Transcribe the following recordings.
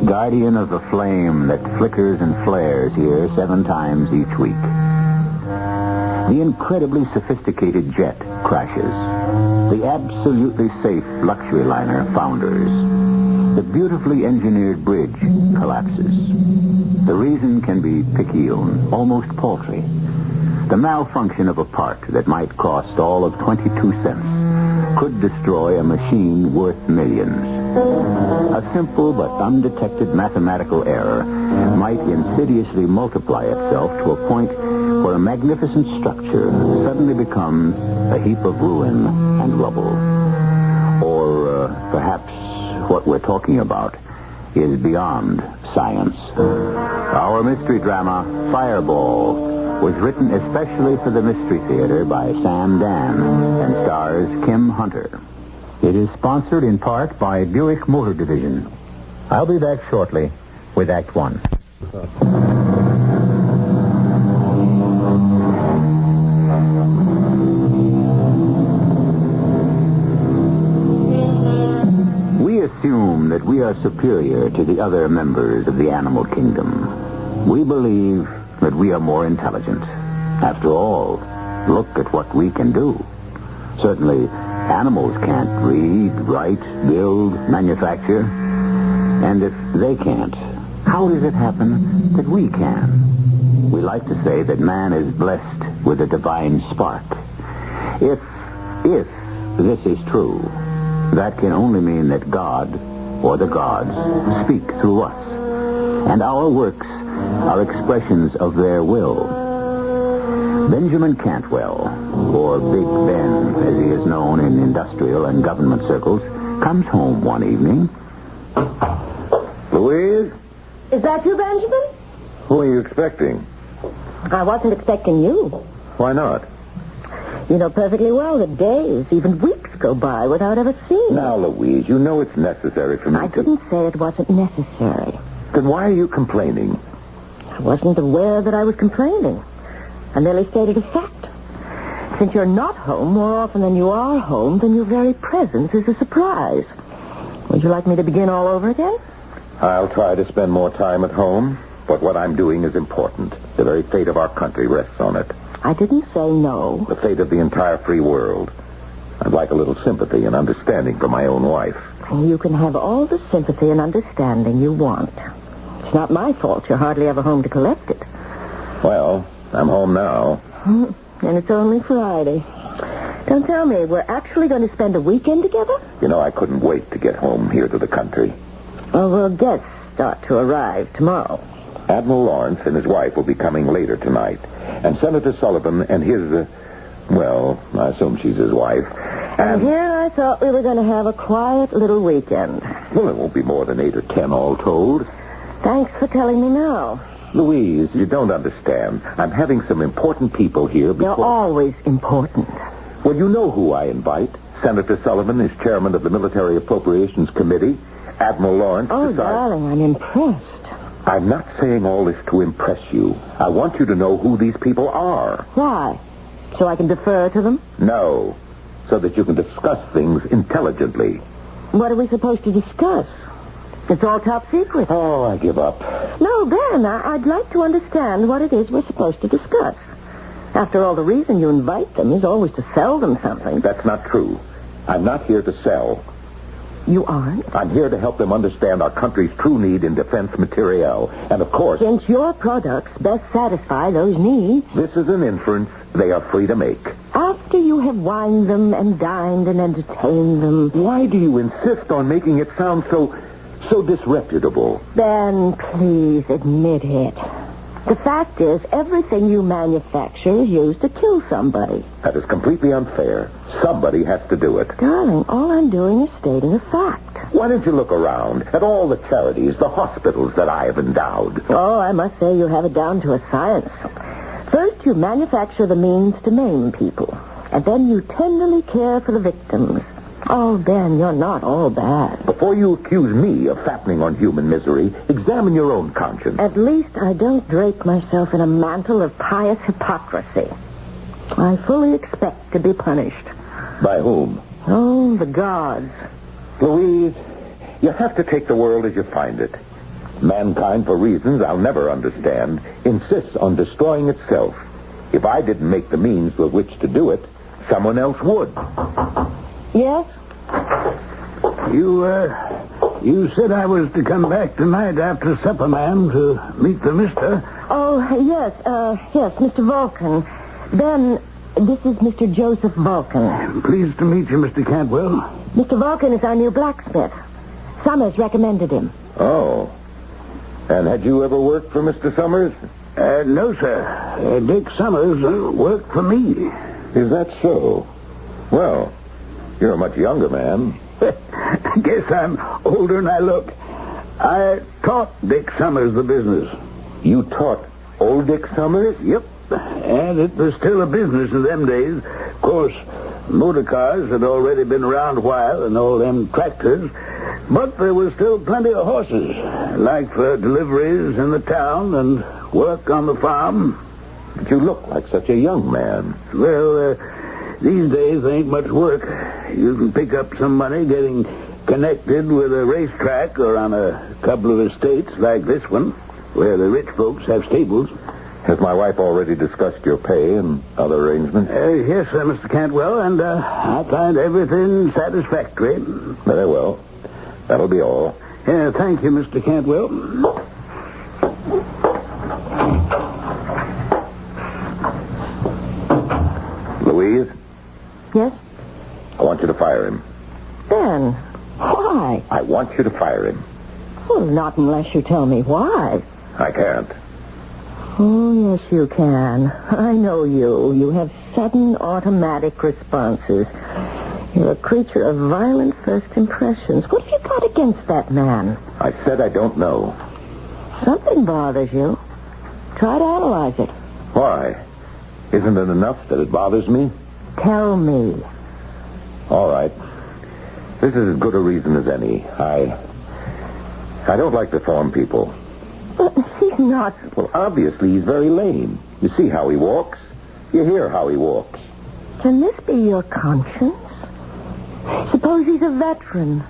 guardian of the flame that flickers and flares here 7 times each week. The incredibly sophisticated jet crashes. The absolutely safe luxury liner founders. The beautifully engineered bridge collapses. The reason can be picayune, almost paltry. The malfunction of a part that might cost all of 22 cents could destroy a machine worth millions. A simple but undetected mathematical error might insidiously multiply itself to a point where a magnificent structure suddenly becomes a heap of ruin and rubble. Or perhaps what we're talking about is beyond science. Our mystery drama, Fireball, was written especially for the Mystery Theater by Sam Dan and stars Kim Hunter. It is sponsored in part by Buick Motor Division. I'll be back shortly with Act 1. We assume that we are superior to the other members of the animal kingdom. We believe that we are more intelligent. After all, look at what we can do. Certainly, animals can't read, write, build, manufacture. And if they can't, how does it happen that we can? We like to say that man is blessed with a divine spark. If this is true, that can only mean that God, or the gods, speak through us. And our works are expressions of their will. Benjamin Cantwell, or Big Ben, as he is known in industrial and government circles, comes home one evening. Louise? Is that you, Benjamin? Who are you expecting? I wasn't expecting you. Why not? You know perfectly well that days, even weeks go by without ever seeing you. Now, Louise, you know it's necessary for me I didn't say it wasn't necessary. Then why are you complaining? I wasn't aware that I was complaining. I merely stated a fact. Since you're not home more often than you are home, then your very presence is a surprise. Would you like me to begin all over again? I'll try to spend more time at home, but what I'm doing is important. The very fate of our country rests on it. I didn't say no. The fate of the entire free world. I'd like a little sympathy and understanding from my own wife. You can have all the sympathy and understanding you want. It's not my fault you're hardly ever home to collect it. Well, I'm home now. And it's only Friday. Don't tell me, we're actually going to spend a weekend together? You know, I couldn't wait to get home here to the country. Well, guests start to arrive tomorrow. Admiral Lawrence and his wife will be coming later tonight. And Senator Sullivan and his, well, I assume she's his wife. And here I thought we were going to have a quiet little weekend. Well, it won't be more than 8 or 10 all told. Thanks for telling me now. Louise, you don't understand. I'm having some important people here before... They're always important. Well, you know who I invite. Senator Sullivan is chairman of the Military Appropriations Committee. Admiral Lawrence... Oh, darling, I'm impressed. I'm not saying all this to impress you. I want you to know who these people are. Why? So I can defer to them? No. So that you can discuss things intelligently. What are we supposed to discuss? It's all top secret. Oh, I give up. No, Ben, I'd like to understand what it is we're supposed to discuss. After all, the reason you invite them is always to sell them something. That's not true. I'm not here to sell. You aren't? I'm here to help them understand our country's true need in defense materiel. And, of course... Since your products best satisfy those needs... This is an inference they are free to make. After you have wined them and dined and entertained them... Why do you insist on making it sound so disreputable? Ben, please admit it. The fact is, everything you manufacture is used to kill somebody. That is completely unfair. Somebody has to do it. Darling, all I'm doing is stating a fact. Why don't you look around at all the charities, the hospitals that I have endowed? Oh, I must say you have it down to a science. First, you manufacture the means to maim people. And then you tenderly care for the victims. Oh, Ben, you're not all bad. Before you accuse me of fattening on human misery, examine your own conscience. At least I don't drape myself in a mantle of pious hypocrisy. I fully expect to be punished. By whom? Oh, the gods. Louise, you have to take the world as you find it. Mankind, for reasons I'll never understand, insists on destroying itself. If I didn't make the means with which to do it, someone else would. Yes? You said I was to come back tonight after supper, ma'am, to meet the mister. Oh, yes, Mr. Vulcan. Ben, this is Mr. Joseph Vulcan. Pleased to meet you, Mr. Cantwell. Mr. Vulcan is our new blacksmith. Summers recommended him. Oh. And had you ever worked for Mr. Summers? No, sir. Dick Summers worked for me. Is that so? Well, you're a much younger man. I guess I'm older than I look. I taught Dick Summers the business. You taught old Dick Summers? Yep. And it was still a business in them days. Of course, motor cars had already been around a while and all them tractors. But there was still plenty of horses, like for deliveries in the town and work on the farm. But you look like such a young man. Well, these days ain't much work. You can pick up some money getting connected with a racetrack or on a couple of estates like this one, where the rich folks have stables. Has my wife already discussed your pay and other arrangements? Yes, sir, Mr. Cantwell, and I find everything satisfactory. Very well. That'll be all. Thank you, Mr. Cantwell. Louise? Yes? I want you to fire him. Ben, why? I want you to fire him. Well, not unless you tell me why. I can't. Oh, yes, you can. I know you. You have sudden automatic responses. You're a creature of violent first impressions. What have you got against that man? I said I don't know. Something bothers you. Try to analyze it. Why? Isn't it enough that it bothers me? Tell me. All right. This is as good a reason as any. I don't like to form people. But he's not... Well, obviously he's very lame. You see how he walks. You hear how he walks. Can this be your conscience? Suppose he's a veteran,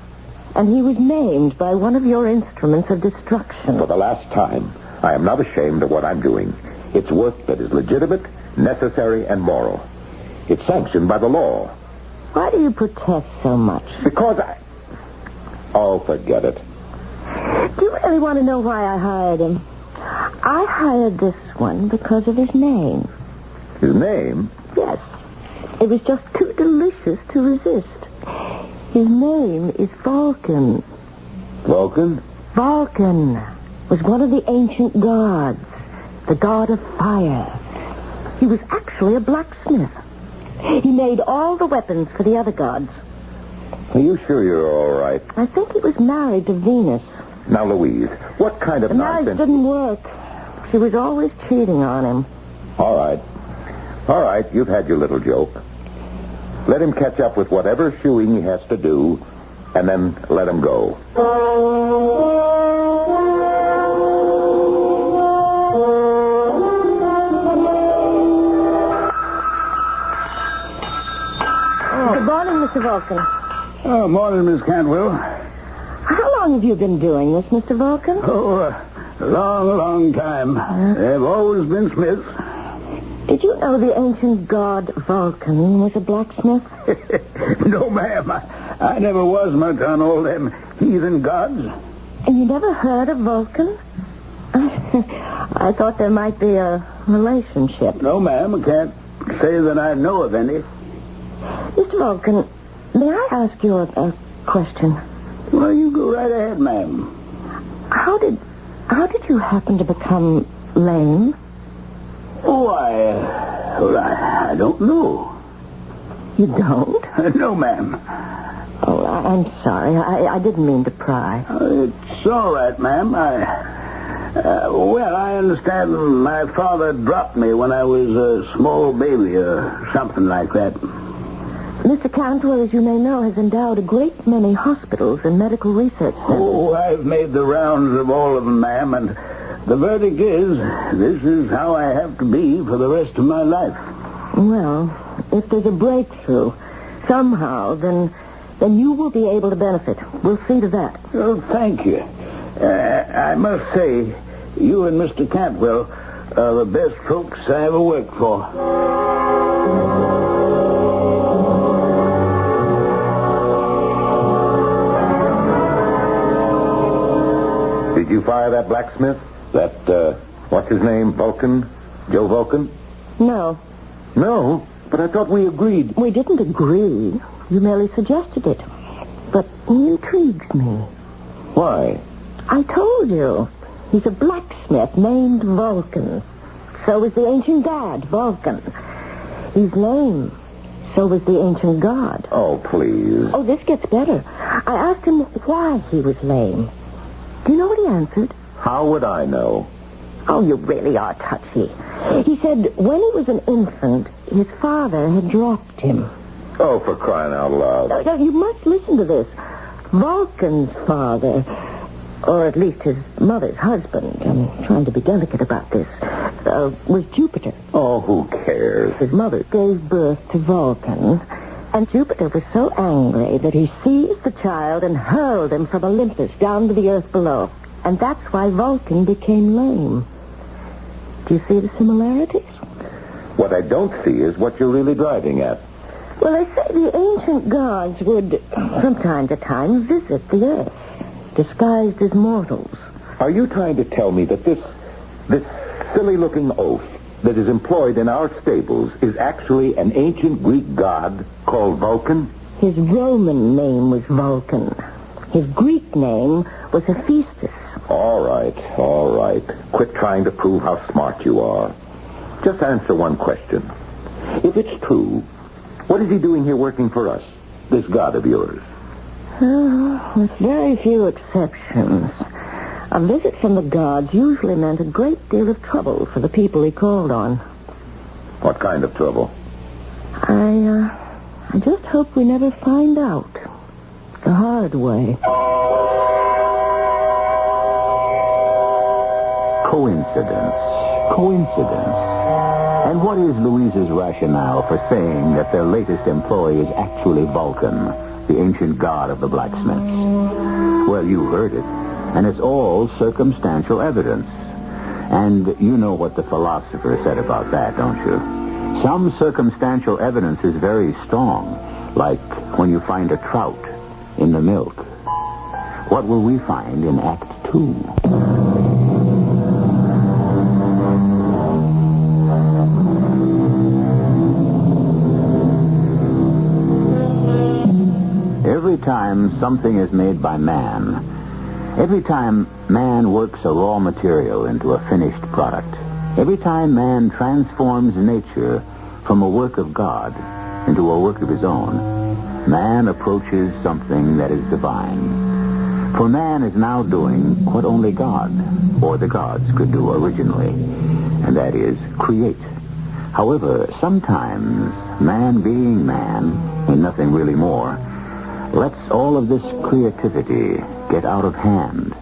and he was maimed by one of your instruments of destruction. For the last time, I am not ashamed of what I'm doing. It's work that is legitimate, necessary, and moral. It's sanctioned by the law. Why do you protest so much? Because Oh, forget it. Do you really want to know why I hired him? I hired this one because of his name. His name? Yes. It was just too delicious to resist. His name is Vulcan. Vulcan? Vulcan was one of the ancient gods, the god of fire. He was actually a blacksmith. He made all the weapons for the other gods. Are you sure you're all right? I think he was married to Venus. Now, Louise, what kind of The marriage nonsense... didn't work. She was always cheating on him. All right. All right, you've had your little joke. Let him catch up with whatever shoeing he has to do, and then let him go. Good morning, Mr. Vulcan. Oh, morning, Miss Cantwell. How long have you been doing this, Mr. Vulcan? Oh, a long time. They've always been smiths. Did you know the ancient god Vulcan was a blacksmith? No, ma'am. I never was much on all them heathen gods. And you never heard of Vulcan? I thought there might be a relationship. No, ma'am. I can't say that I know of any. Mr. Vulcan, may I ask you a question? Well, you go right ahead, ma'am. How did you happen to become lame? Oh, I don't know. You don't? No, ma'am. Oh, I'm sorry. I didn't mean to pry. It's all right, ma'am. I understand my father dropped me when I was a small baby or something like that. Mr. Cantwell, as you may know, has endowed a great many hospitals and medical research centers. Oh, I've made the rounds of all of them, ma'am, and the verdict is this is how I have to be for the rest of my life. Well, if there's a breakthrough somehow, then you will be able to benefit. We'll see to that. Oh, thank you. I must say, you and Mr. Cantwell are the best folks I ever worked for. Did you fire that blacksmith? That, what's his name, Vulcan? Joe Vulcan? No. No, but I thought we agreed. We didn't agree. You merely suggested it. But he intrigues me. Why? I told you. He's a blacksmith named Vulcan. So is the ancient god, Vulcan. He's lame. So was the ancient god. Oh, please. Oh, this gets better. I asked him why he was lame. Do you know what he answered? How would I know? Oh, you really are touchy. He said when he was an infant, his father had dropped him. Oh, for crying out loud. No, you must listen to this. Vulcan's father, or at least his mother's husband, I'm trying to be delicate about this, was Jupiter. Oh, who cares? His mother gave birth to Vulcan, and Jupiter was so angry that he seized the child and hurled him from Olympus down to the earth below. And that's why Vulcan became lame. Do you see the similarities? What I don't see is what you're really driving at. Well, they say the ancient gods would, from time to time, visit the earth, disguised as mortals. Are you trying to tell me that this silly-looking oaf that is employed in our stables is actually an ancient Greek god called Vulcan? His Roman name was Vulcan. His Greek name was Hephaestus. All right. Quit trying to prove how smart you are. Just answer one question. If it's true, what is he doing here working for us, this god of yours? With very few exceptions. A visit from the gods usually meant a great deal of trouble for the people he called on. What kind of trouble? I just hope we never find out. The hard way. Coincidence. And what is Louise's rationale for saying that their latest employee is actually Vulcan, the ancient god of the blacksmiths? Well, you heard it. And it's all circumstantial evidence. And you know what the philosopher said about that, don't you? Some circumstantial evidence is very strong, like when you find a trout in the milk. What will we find in Act 2? Every time something is made by man, every time man works a raw material into a finished product, every time man transforms nature from a work of God into a work of his own, man approaches something that is divine. For man is now doing what only God, or the gods, could do originally, and that is create. However, sometimes man being man, and nothing really more, lets all of this creativity get out of hand.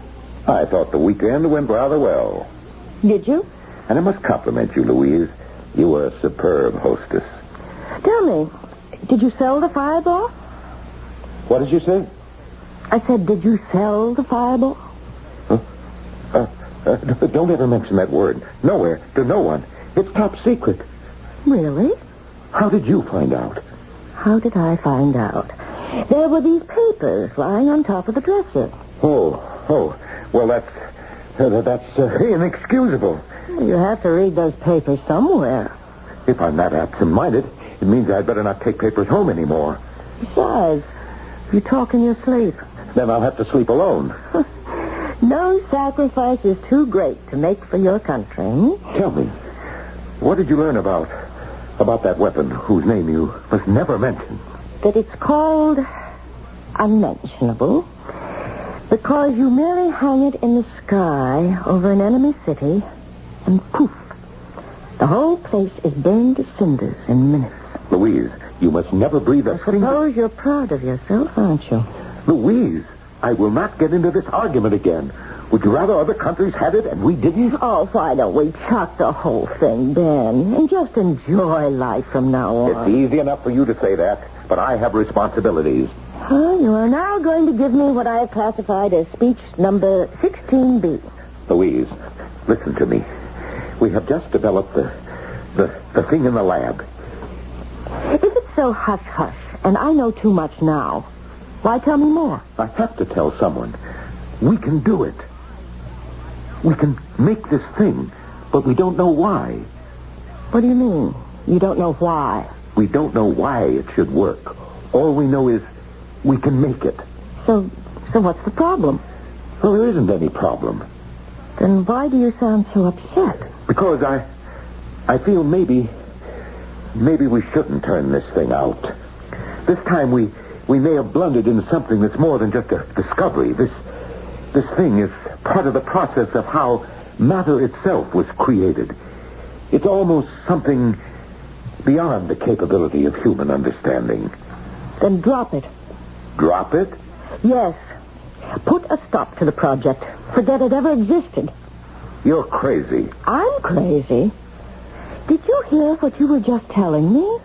I thought the weekend went rather well. Did you? And I must compliment you, Louise. You were a superb hostess. Tell me, did you sell the Fireball? What did you say? I said, did you sell the Fireball? Don't ever mention that word. Nowhere. To no one. It's top secret. Really? How did you find out? How did I find out? There were these papers lying on top of the dresser. Oh. Well, that's inexcusable. You have to read those papers somewhere. If I'm that absent-minded, it means I'd better not take papers home anymore. Besides, you talk in your sleep. Then I'll have to sleep alone. No sacrifice is too great to make for your country. Tell me, what did you learn about that weapon whose name you must never mention? That it's called unmentionable because you merely hang it in the sky over an enemy city and poof, the whole place is burned to cinders in minutes. Louise, you must never breathe a I suppose you're proud of yourself, aren't you? Louise, I will not get into this argument again. Would you rather other countries had it and we didn't? Oh, why don't we chuck the whole thing, Ben, and just enjoy life from now on? It's easy enough for you to say that, but I have responsibilities. You are now going to give me what I have classified as speech number 16B. Louise, listen to me. We have just developed the thing in the lab. If it's so hush-hush, and I know too much now, why tell me more? I have to tell someone. We can do it. We can make this thing, but we don't know why. What do you mean? You don't know why? We don't know why it should work. All we know is we can make it. So what's the problem? Well, there isn't any problem. Then why do you sound so upset? Because I feel maybe we shouldn't turn this thing out. This time we may have blundered into something that's more than just a discovery. This thing is part of the process of how matter itself was created. It's almost something beyond the capability of human understanding. Then drop it. Drop it? Yes. Put a stop to the project. Forget it ever existed. You're crazy. I'm crazy? Did you hear what you were just telling me?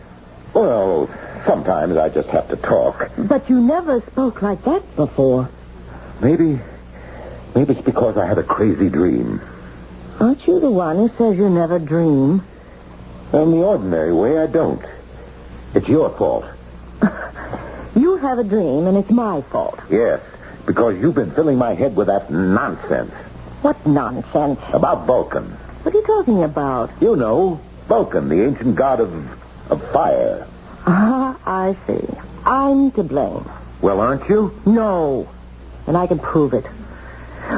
Well, sometimes I just have to talk. But you never spoke like that before. Maybe it's because I had a crazy dream. Aren't you the one who says you never dream? In the ordinary way, I don't. It's your fault. You have a dream, and it's my fault. Yes, because you've been filling my head with that nonsense. What nonsense? About Vulcan. What are you talking about? You know, Vulcan, the ancient god of fire. Ah, I see. I'm to blame. Well, aren't you? No. And I can prove it.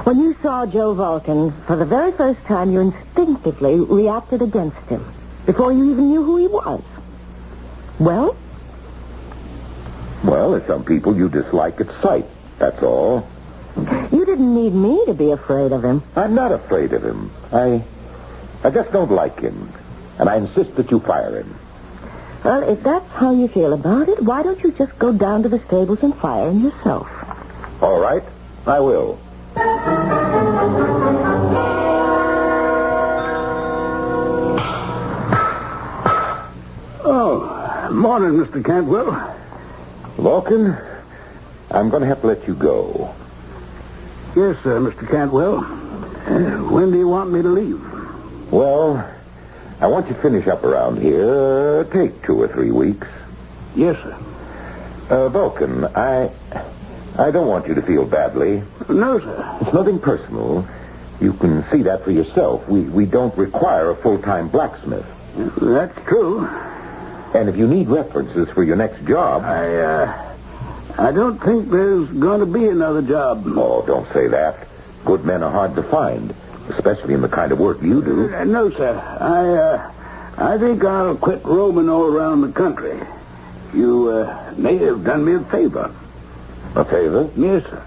When you saw Joe Vulcan, for the very first time, you instinctively reacted against him, before you even knew who he was. Well? Well, there's some people you dislike at sight, that's all. You didn't need me to be afraid of him. I'm not afraid of him. I just don't like him. And I insist that you fire him. Well, if that's how you feel about it, why don't you just go down to the stables and fire him yourself? All right, I will. Oh, morning, Mr. Cantwell. Vulcan, I'm going to have to let you go. Yes, sir, Mr. Cantwell. When do you want me to leave? Well, I want you to finish up around here. Take 2 or 3 weeks. Yes, sir. Vulcan, I don't want you to feel badly. No, sir. It's nothing personal. You can see that for yourself. We don't require a full-time blacksmith. That's true. And if you need references for your next job... I don't think there's going to be another job. Oh, don't say that. Good men are hard to find, especially in the kind of work you do. No, sir. I think I'll quit roaming all around the country. You may have done me a favor. A favor? Yes, sir.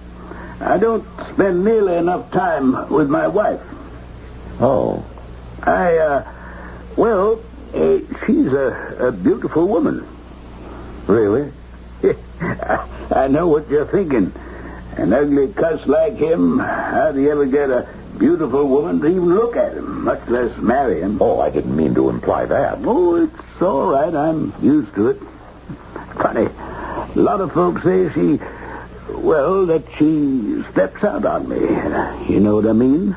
I don't spend nearly enough time with my wife. Oh. She's a beautiful woman. Really? I know what you're thinking. An ugly cuss like him, how do you ever get a beautiful woman to even look at him, much less marry him? Oh, I didn't mean to imply that. Oh, it's all right. I'm used to it. Funny. A lot of folks say that she steps out on me. You know what I mean?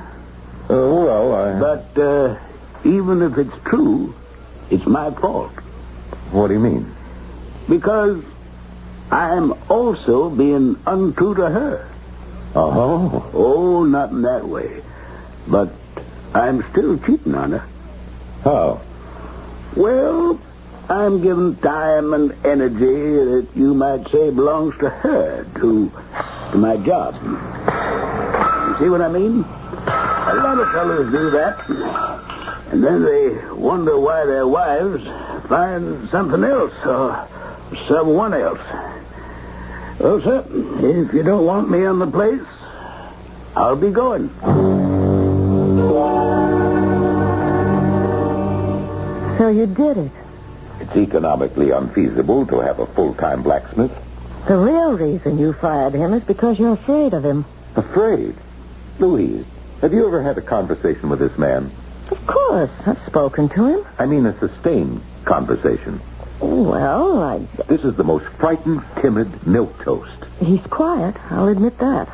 But even if it's true, it's my fault. What do you mean? Because I'm also being untrue to her. Oh? Oh, not in that way. But I'm still cheating on her. How? Well, I'm giving time and energy that you might say belongs to her, to my job. You see what I mean? A lot of fellas do that. And then they wonder why their wives find something else or someone else. Well, sir, if you don't want me on the place, I'll be going. So you did it. It's economically unfeasible to have a full-time blacksmith. The real reason you fired him is because you're afraid of him. Afraid? Louise, have you ever had a conversation with this man? Of course. I've spoken to him. I mean a sustained conversation. Well, This is the most frightened, timid milquetoast. he's quiet. I'll admit that.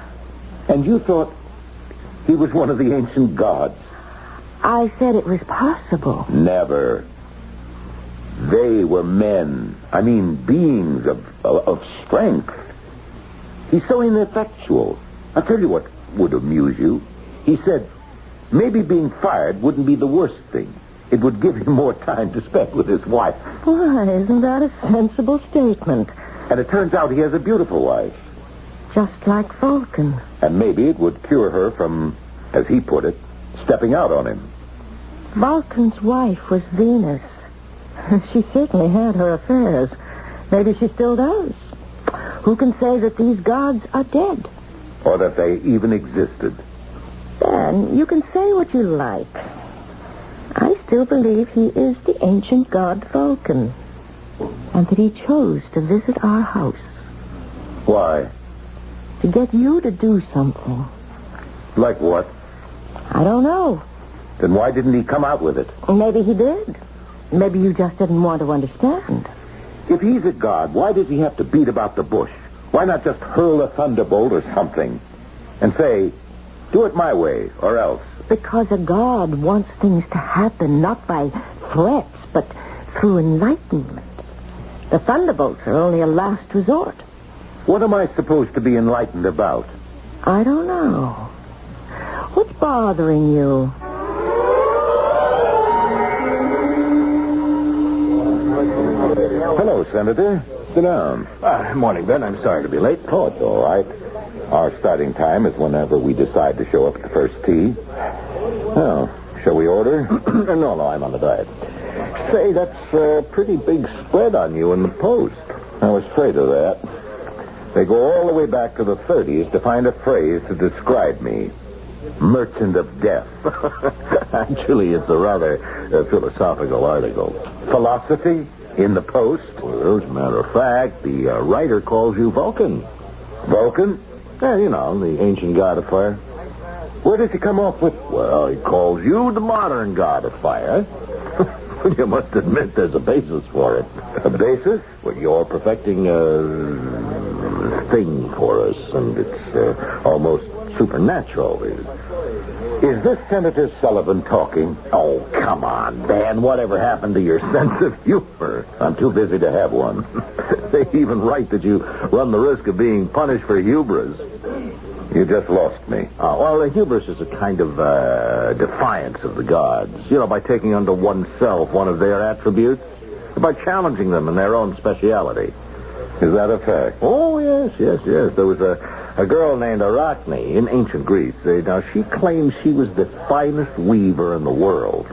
And you thought he was one of the ancient gods? I said it was possible. Never. They were men. I mean, beings of strength. He's so ineffectual. I'll tell you what would amuse you. He said maybe being fired wouldn't be the worst thing. It would give him more time to spend with his wife. Why, isn't that a sensible statement? And it turns out he has a beautiful wife. Just like Vulcan. And maybe it would cure her from, as he put it, stepping out on him. Vulcan's wife was Venus. She certainly had her affairs. Maybe she still does. Who can say that these gods are dead? Or that they even existed. Dan, you can say what you like. I still believe he is the ancient god Vulcan. And that he chose to visit our house. Why? To get you to do something. Like what? I don't know. Then why didn't he come out with it? Maybe he did. Maybe you just didn't want to understand. If he's a god, why does he have to beat about the bush? Why not just hurl a thunderbolt or something? And say, do it my way, or else. Because a god wants things to happen, not by threats, but through enlightenment. The thunderbolts are only a last resort. What am I supposed to be enlightened about? I don't know. What's bothering you? Hello, Senator. Sit down. Morning, Ben. I'm sorry to be late. Oh, it's all right. Our starting time is whenever we decide to show up at the first tee. Well, shall we order? No, I'm on the diet. Say, that's a pretty big spread on you in the Post. I was afraid of that. They go all the way back to the 30s to find a phrase to describe me. Merchant of death. Actually, it's a rather philosophical article. Philosophy? In the Post? Well, as a matter of fact, the writer calls you Vulcan. Vulcan? Yeah, you know, the ancient god of fire. Where does he come off with? Well, he calls you the modern god of fire. You must admit there's a basis for it. A basis? Well, you're perfecting a thing for us, and it's almost supernatural. Is this Senator Sullivan talking? Oh, come on, Dan. Whatever happened to your sense of humor? I'm too busy to have one. They even write that you run the risk of being punished for hubris. You just lost me. Well, hubris is a kind of defiance of the gods. You know, by taking unto oneself one of their attributes, by challenging them in their own speciality. Is that a fact? Oh, yes. There was a girl named Arachne in ancient Greece. Now, she claimed she was the finest weaver in the world.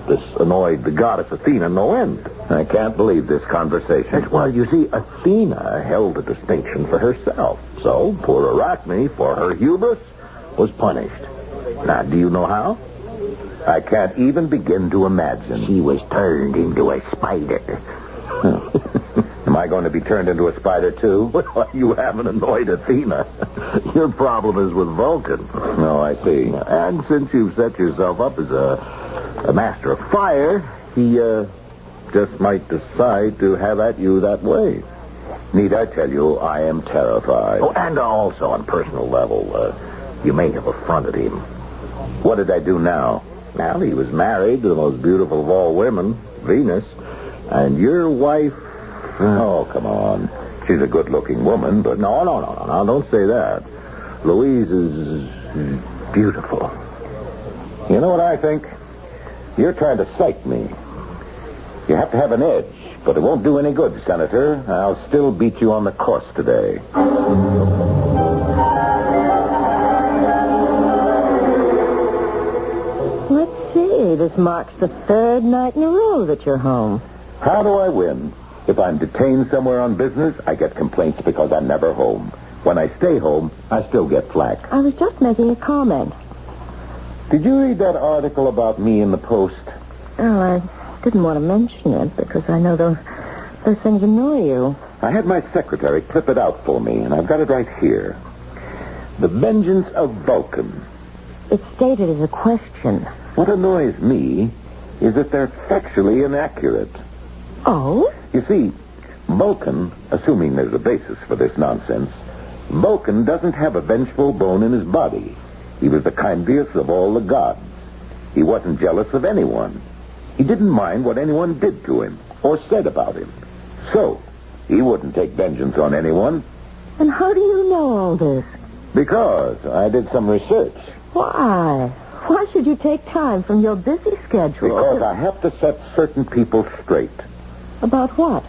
This annoyed the goddess Athena no end. I can't believe this conversation. Well, you see, Athena held a distinction for herself. So, poor Arachne, for her hubris, was punished. Now, do you know how? I can't even begin to imagine. She was turned into a spider. Am I going to be turned into a spider, too? Well, you haven't annoyed Athena. Your problem is with Vulcan. Oh, I see. And since you've set yourself up as a master of fire, he just might decide to have at you that way. Need I tell you, I am terrified. Oh, and also on personal level, you may have affronted him. What did I do now? Well, he was married to the most beautiful of all women, Venus, and your wife... Oh, come on. She's a good-looking woman, but... No, don't say that. Louise is beautiful. You know what I think? You're trying to psych me. You have to have an edge, but it won't do any good, Senator. I'll still beat you on the course today. Let's see. This marks the third night in a row that you're home. How do I win? If I'm detained somewhere on business, I get complaints because I'm never home. When I stay home, I still get flack. I was just making a comment. Did you read that article about me in the Post? Oh, I didn't want to mention it because I know those things annoy you. I had my secretary clip it out for me, and I've got it right here. The vengeance of Vulcan. It's stated as a question. What annoys me is that they're factually inaccurate. Oh? You see, Vulcan, assuming there's a basis for this nonsense, Vulcan doesn't have a vengeful bone in his body. He was the kindliest of all the gods. He wasn't jealous of anyone. He didn't mind what anyone did to him or said about him. So, he wouldn't take vengeance on anyone. And how do you know all this? Because I did some research. Why? Why should you take time from your busy schedule? Because I have to set certain people straight. About what?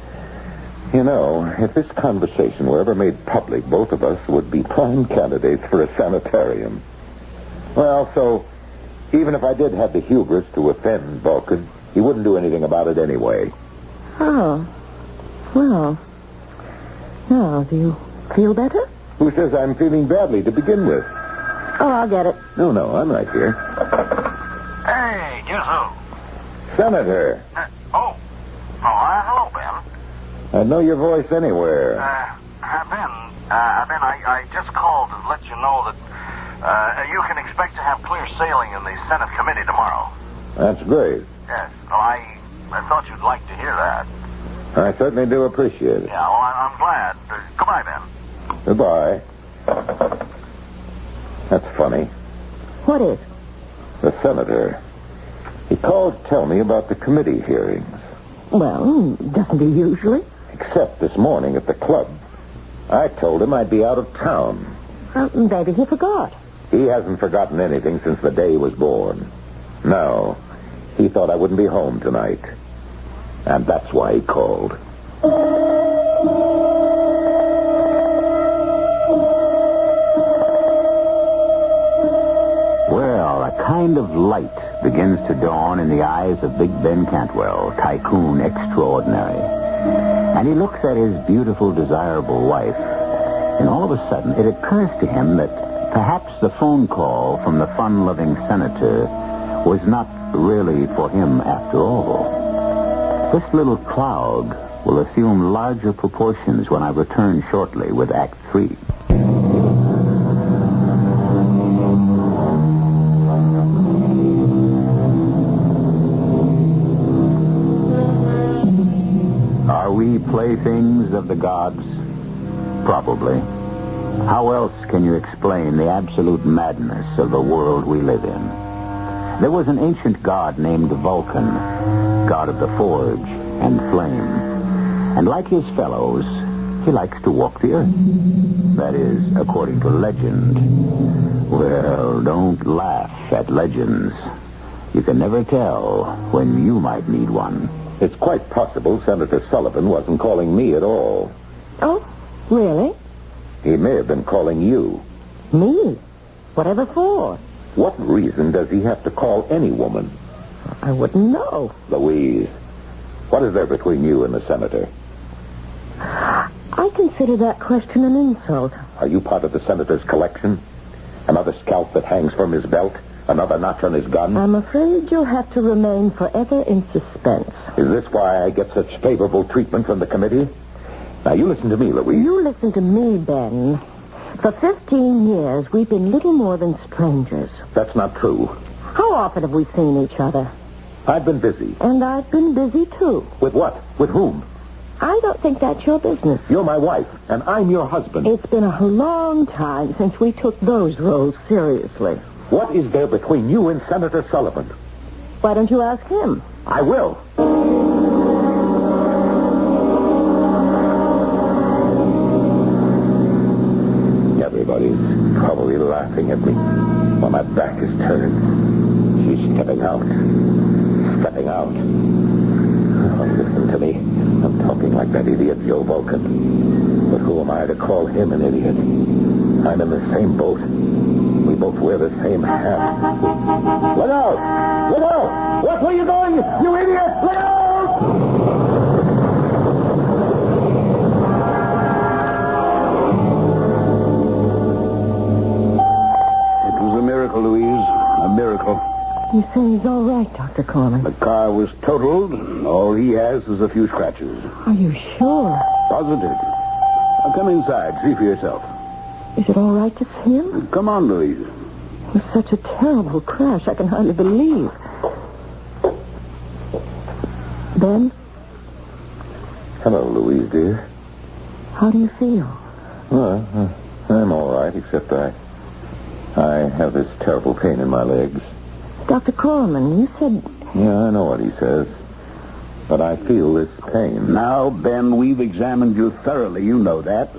You know, if this conversation were ever made public, both of us would be prime candidates for a sanitarium. Well, so, even if I did have the hubris to offend Vulcan, he wouldn't do anything about it anyway. Oh. Well. Now, do you feel better? Who says I'm feeling badly to begin with? Oh, I'll get it. No, I'm right here. Hey, guess who? Senator. Hello, Ben. I'd know your voice anywhere. Ben, I just called to let you know that you can expect to have clear sailing in the Senate committee tomorrow. That's great. Yes. Well, I thought you'd like to hear that. I certainly do appreciate it. Yeah, well, I'm glad. Goodbye, Ben. Goodbye. That's funny. What is? The senator. He called to tell me about the committee hearings. Well, doesn't he usually? Except this morning at the club. I told him I'd be out of town. Maybe he forgot. He hasn't forgotten anything since the day he was born. No, he thought I wouldn't be home tonight. And that's why he called. Well, a kind of light begins to dawn in the eyes of Big Ben Cantwell, tycoon extraordinary. And he looks at his beautiful, desirable wife, and all of a sudden it occurs to him that perhaps the phone call from the fun-loving senator was not really for him after all. This little cloud will assume larger proportions when I return shortly with Act 3. Are we playthings of the gods? Probably. How else can you explain the absolute madness of the world we live in? There was an ancient god named Vulcan, god of the forge and flame. And like his fellows, he likes to walk the earth. That is, according to legend. Well, don't laugh at legends. You can never tell when you might need one. It's quite possible Senator Sullivan wasn't calling me at all. Oh, really? He may have been calling you. Me? Whatever for? What reason does he have to call any woman? I wouldn't know. Louise, what is there between you and the senator? I consider that question an insult. Are you part of the senator's collection? Another scalp that hangs from his belt? Another notch on his gun? I'm afraid you'll have to remain forever in suspense. Is this why I get such favorable treatment from the committee? Now, you listen to me, Louise. You listen to me, Ben. For 15 years, we've been little more than strangers. That's not true. How often have we seen each other? I've been busy. And I've been busy, too. With what? With whom? I don't think that's your business. You're my wife, and I'm your husband. It's been a long time since we took those roles seriously. What is there between you and Senator Sullivan? Why don't you ask him? I will. Everybody's probably laughing at me while my back is turned. She's stepping out. Stepping out. Oh, listen to me. I'm talking like that idiot Joe Vulcan. But who am I to call him an idiot? I'm in the same boat. We both wear the same hat. Look out! Look out! What were you doing, you idiot? Look out! It was a miracle, Louise. A miracle. You say he's all right, Dr. Corman. The car was totaled. All he has is a few scratches. Are you sure? Positive. Now come inside. See for yourself. Is it all right to see him? Come on, Louise. It was such a terrible crash, I can hardly believe. Ben? Hello, Louise, dear. How do you feel? Well, I'm all right, except I have this terrible pain in my legs. Dr. Corman, you said... Yeah, I know what he says. But I feel this pain. Now, Ben, we've examined you thoroughly. You know that.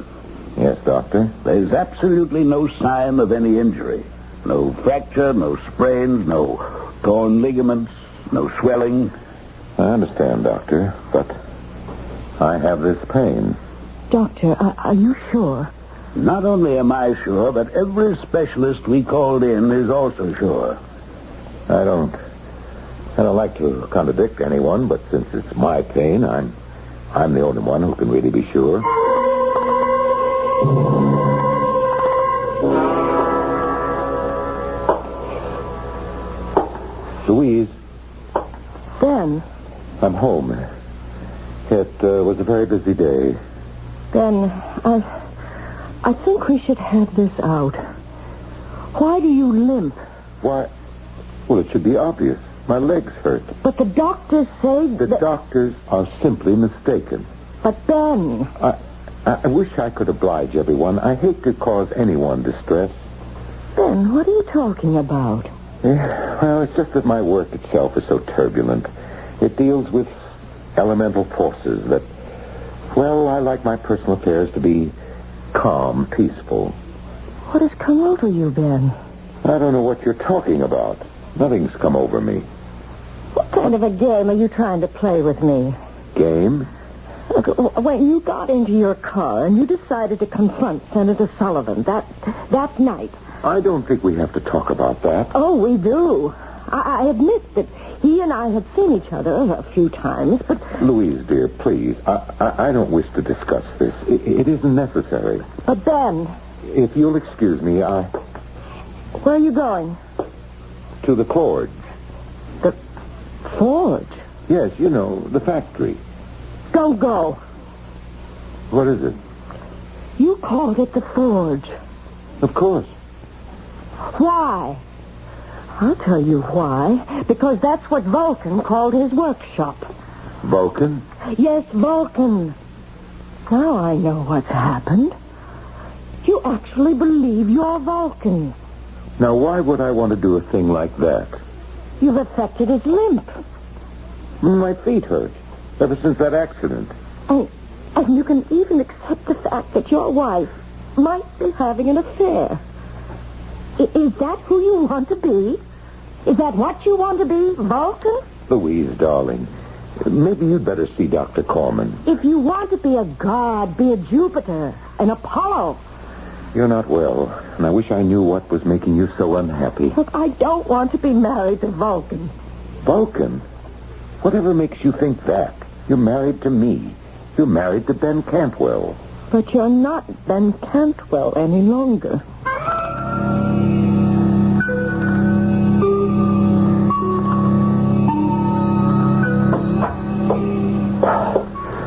Yes, Doctor? There's absolutely no sign of any injury. No fracture, no sprains, no torn ligaments, no swelling. I understand, Doctor, but I have this pain. Doctor, are you sure? Not only am I sure, but every specialist we called in is also sure. I don't like to contradict anyone, but since it's my pain, I'm the only one who can really be sure. Louise. Ben. I'm home. It was a very busy day. Ben, I think we should have this out. Why do you limp? Why? Well, it should be obvious. My legs hurt. But the doctors say The doctors are simply mistaken. But Ben... I wish I could oblige everyone. I hate to cause anyone distress. Ben, what are you talking about? Yeah, well, it's just that my work itself is so turbulent. It deals with elemental forces that, well, I like my personal affairs to be calm, peaceful. What has come over you, Ben? I don't know what you're talking about. Nothing's come over me. What kind of a game are you trying to play with me? Game? Look, when you got into your car and you decided to confront Senator Sullivan that night... I don't think we have to talk about that. Oh, we do. I admit that he and I had seen each other a few times, but... Louise, dear, please. I don't wish to discuss this. It isn't necessary. But Ben... If you'll excuse me, Where are you going? To the forge. The forge? Yes, you know, the factory. Don't go. What is it? You called it the forge. Of course. Why? I'll tell you why. Because that's what Vulcan called his workshop. Vulcan? Yes, Vulcan. Now I know what's happened. You actually believe you're Vulcan. Now, why would I want to do a thing like that? You've affected his limp. My feet hurt. Ever since that accident. And you can even accept the fact that your wife might be having an affair. Is that who you want to be? Is that what you want to be, Vulcan? Louise, darling, maybe you'd better see Dr. Corman. If you want to be a god, be a Jupiter, an Apollo. You're not well, and I wish I knew what was making you so unhappy. Look, I don't want to be married to Vulcan. Vulcan? Whatever makes you think that? You're married to me. You're married to Ben Cantwell. But you're not Ben Cantwell any longer.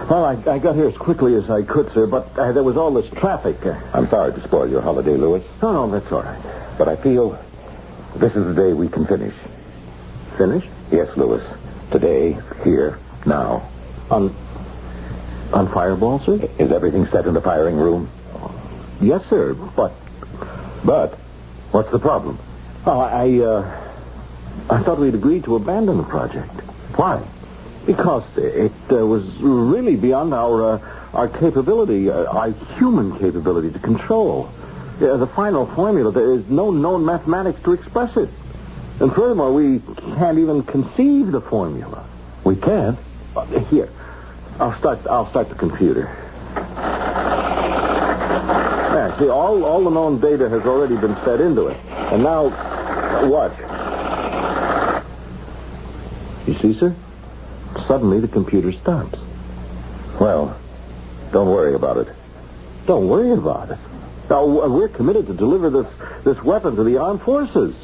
Well, I got here as quickly as I could, sir, but there was all this traffic. I'm sorry to spoil your holiday, Louis. No, that's all right. But I feel this is the day we can finish. Finish? Yes, Louis. Today, here, now. On Fireball, sir? Is everything set in the firing room? Yes, sir, but... But? What's the problem? Oh, I thought we'd agreed to abandon the project. Why? Because it was really beyond our capability, our human capability to control. The final formula, there is no known mathematics to express it. And furthermore, we can't even conceive the formula. We can't? Here, I'll start the computer. Yeah, see, all the known data has already been fed into it. And now, watch. You see, sir? Suddenly the computer stops. Well, don't worry about it. Don't worry about it. Now, we're committed to deliver this weapon to the armed forces.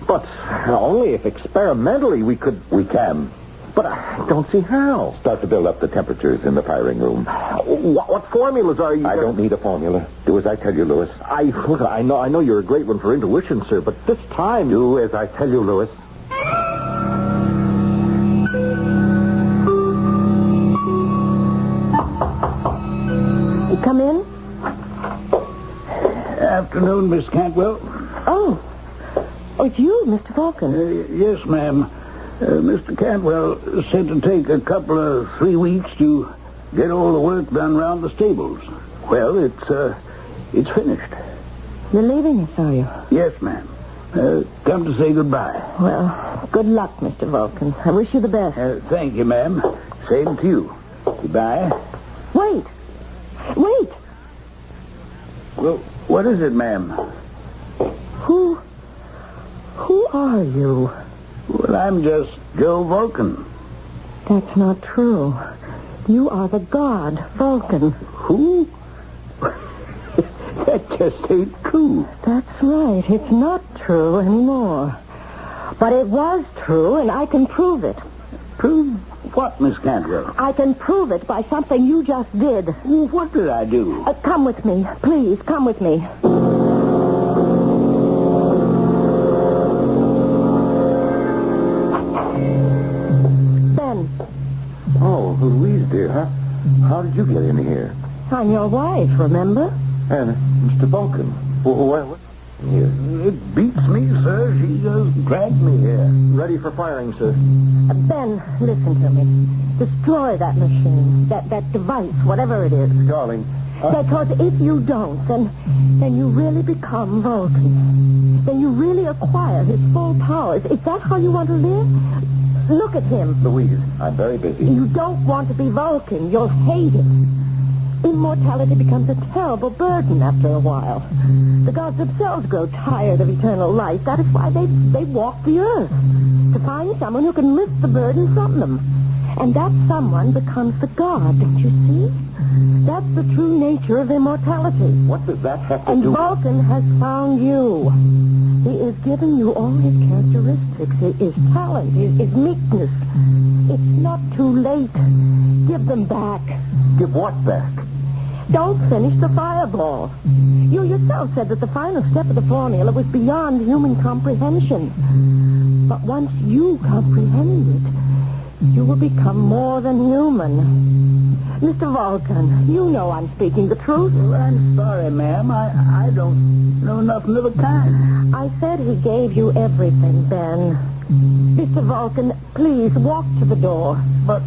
But only if experimentally we could... We can. But I don't see how. Start to build up the temperatures in the firing room. What formulas are you... I don't need a formula. Do as I tell you, Louis. Look, I know you're a great one for intuition, sir, but this time... Do as I tell you, Louis. come in? Afternoon, Miss Cantwell. Oh, it's you, Mr. Vulcan. Yes, ma'am. Mr. Cantwell said to take a couple of 3 weeks to get all the work done around the stables. Well, it's finished. You're leaving us, are you? Yes, ma'am. Come to say goodbye. Well, good luck, Mr. Vulcan. I wish you the best. Thank you, ma'am. Same to you. Goodbye. Wait. Well, what is it, ma'am? Who are you? Well, I'm just Joe Vulcan. That's not true. You are the god, Vulcan. Who? That just ain't true. That's right. It's not true anymore. But it was true, and I can prove it. Prove what, Miss Cantwell? I can prove it by something you just did. Well, what did I do? Come with me. Please, come with me. Ben. Oh, Louise, dear, huh? How did you get in here? I'm your wife, remember? And Mr. Vulcan. What? Here. It beats me, sir. She just dragged me here. Ready for firing, sir. Ben, listen to me. Destroy that machine, that device, whatever it is. Darling. Because if you don't, then you really become Vulcan. Then you really acquire his full powers. Is that how you want to live? Look at him. Louise, I'm very busy. You don't want to be Vulcan. You'll hate it. Immortality becomes a terrible burden after a while. The gods themselves grow tired of eternal life. That is why they walk the earth. To find someone who can lift the burden from them. And that someone becomes the god, don't you see? That's the true nature of immortality. What does that have to And do with... Vulcan has found you. He is giving you all his characteristics, his talent, his meekness. It's not too late. Give them back. Give what back? Don't finish the fireball. You yourself said that the final step of the formula was beyond human comprehension. But once you comprehend it, you will become more than human. Mr. Vulcan, you know I'm speaking the truth. Well, I'm sorry, ma'am. I don't know nothing of the kind. I said he gave you everything, Ben. Mr. Vulcan, please walk to the door. But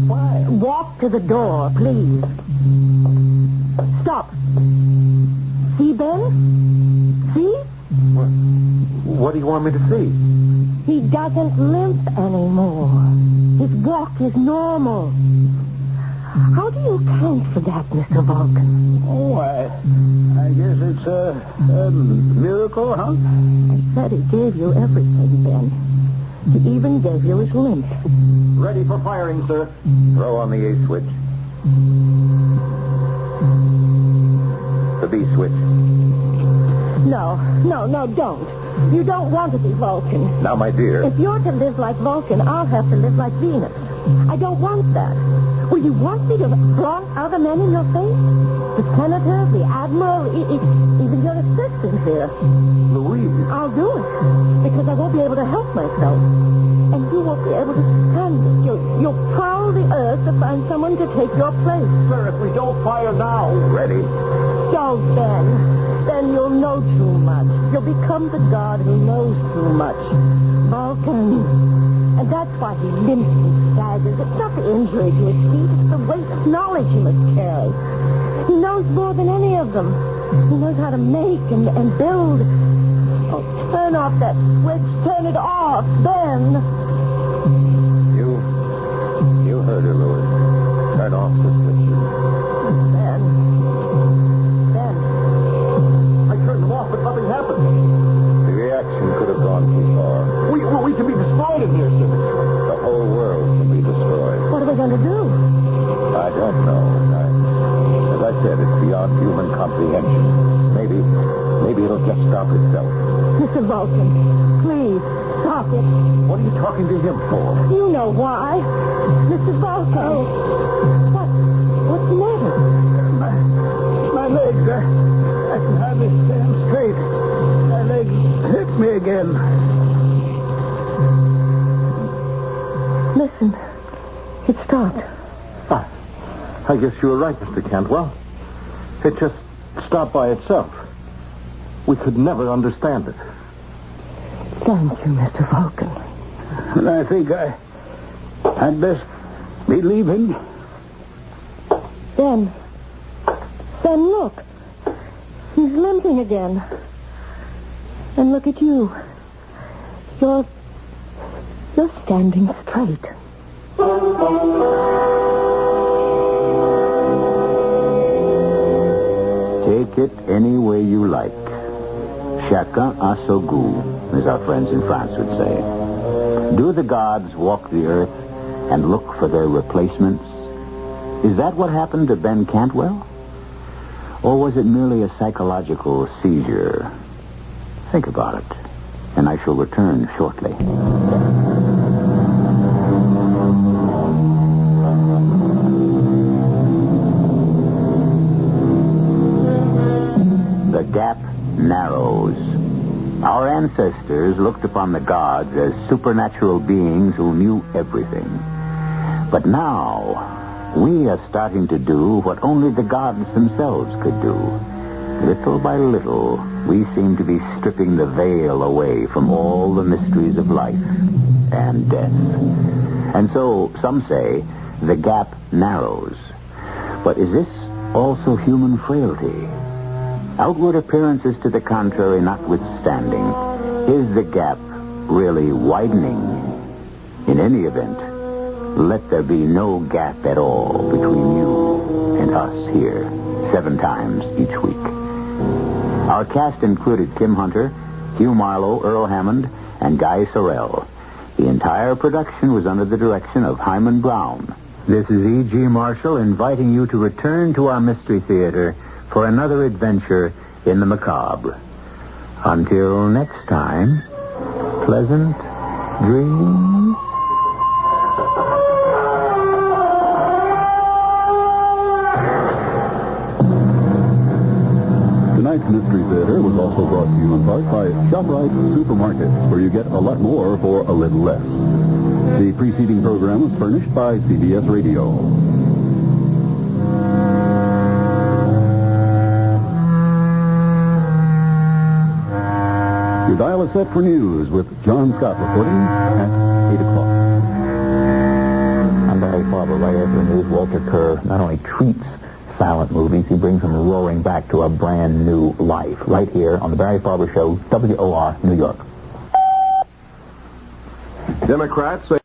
why? Walk to the door, please. Stop. See, Ben? See? What do you want me to see? He doesn't limp anymore. His walk is normal. How do you account for that, Mr. Vulcan? Oh, I guess it's a miracle, huh? I said he gave you everything, Ben. He even gave you his limp. Ready for firing, sir. Throw on the A switch. The B switch. No, don't. You don't want to be Vulcan. Now, my dear. If you're to live like Vulcan, I'll have to live like Venus. I don't want that. Will you want me to flaunt other men in your face? The senator, the admiral, even your assistant here. Louise. I'll do it. Because I won't be able to help myself. And you won't be able to stand it. You'll prowl the earth to find someone to take your place. Sir, if we don't fire now... Ready. Don't, Ben. Then you'll know too much. You'll become the god who knows too much. Vulcan. And that's why he limps and staggers. It's not the injury to his feet. It's the weight of knowledge he must carry. He knows more than any of them. He knows how to make and build. Oh, turn off that switch. Turn it off, Ben. You heard her, Louis. Turn off the switch. Ben. I turned them off, but nothing happened. The reaction could have gone too far. We can be destroyed in here, sir. The whole world can be destroyed. What are we going to do? I don't know. As I said, it's beyond human comprehension. Maybe it'll just stop itself. Mr. Vulcan, please, stop it. What are you talking to him for? You know why. Mr. Vulcan. What's the matter? My legs, I can hardly stand straight. My legs hit me again. Listen, it stopped. I guess you were right, Mr. Cantwell. It just stopped by itself. We could never understand it. Thank you, Mr. Vulcan. And I think I'd best be leaving. Ben, look. He's limping again. And look at you. You're standing straight. Take it any way you like. Chacun a son goût, as our friends in France would say. Do the gods walk the earth and look for their replacements? Is that what happened to Ben Cantwell? Or was it merely a psychological seizure? Think about it, and I shall return shortly. The gap narrows. Our ancestors looked upon the gods as supernatural beings who knew everything. But now, we are starting to do what only the gods themselves could do. Little by little, we seem to be stripping the veil away from all the mysteries of life and death. And so, some say, the gap narrows. But is this also human frailty? Outward appearances to the contrary notwithstanding, is the gap really widening? In any event, let there be no gap at all between you and us here, 7 times each week. Our cast included Kim Hunter, Hugh Marlowe, Earl Hammond, and Guy Sorrell. The entire production was under the direction of Hyman Brown. This is E.G. Marshall inviting you to return to our Mystery Theater for another adventure in the macabre. Until next time, pleasant dreams. Tonight's Mystery Theater was also brought to you in part by ShopRite Supermarkets, where you get a lot more for a little less. The preceding program was furnished by CBS Radio. Your dial is set for news with John Scott reporting at 8 o'clock. I'm Barry Farber. Right after the news, Walter Kerr not only treats silent movies, he brings them roaring back to a brand new life. Right here on the Barry Farber Show, WOR, New York. Democrats say